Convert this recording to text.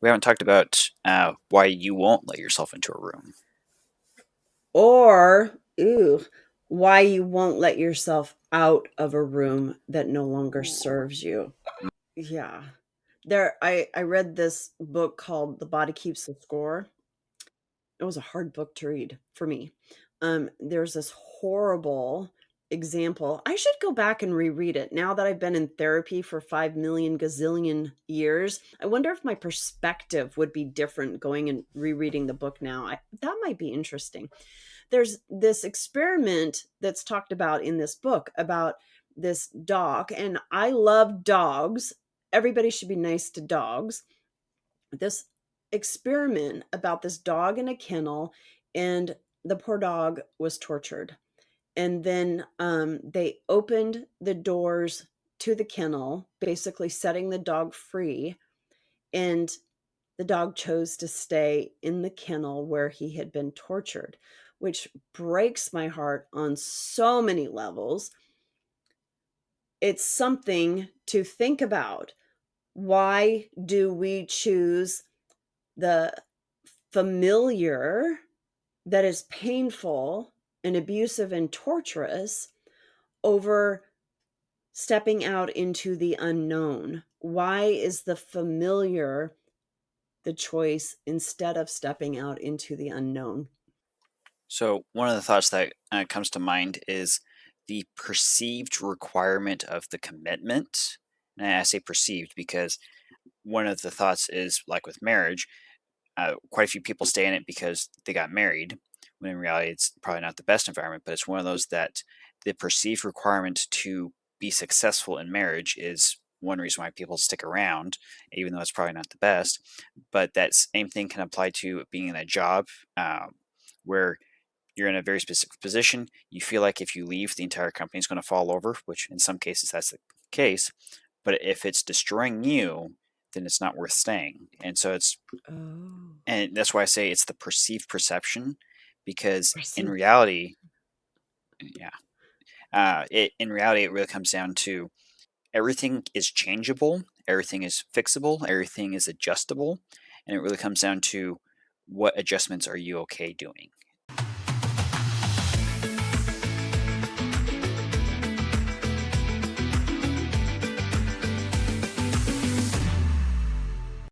We haven't talked about why you won't let yourself into a room. Or, ooh, why you won't let yourself out of a room that no longer serves you. Yeah. I read this book called The Body Keeps the Score. It was a hard book to read for me. There's this horrible example. I should go back and reread it now that I've been in therapy for 5 million gazillion years. I wonder if my perspective would be different going and rereading the book now. That might be interesting. There's this experiment that's talked about in this book about this dog, and I love dogs. Everybody should be nice to dogs. This experiment about this dog in a kennel, and the poor dog was tortured. And then they opened the doors to the kennel, basically setting the dog free. And the dog chose to stay in the kennel where he had been tortured, which breaks my heart on so many levels. It's something to think about. Why do we choose the familiar that is painful and abusive and torturous over stepping out into the unknown? Why is the familiar the choice instead of stepping out into the unknown? So, one of the thoughts that comes to mind is the perceived requirement of the commitment. And I say perceived because one of the thoughts is like with marriage, quite a few people stay in it because they got married, when in reality, it's probably not the best environment, but it's one of those that the perceived requirement to be successful in marriage is one reason why people stick around, even though it's probably not the best. But that same thing can apply to being in a job where you're in a very specific position. You feel like if you leave, the entire company is going to fall over, which in some cases that's the case. But if it's destroying you, then it's not worth staying. Oh, And that's why I say it's the perceived perception, because in perceived. reality, yeah, in reality, it really comes down to everything is changeable, everything is fixable, everything is adjustable, and it really comes down to what adjustments are you okay doing.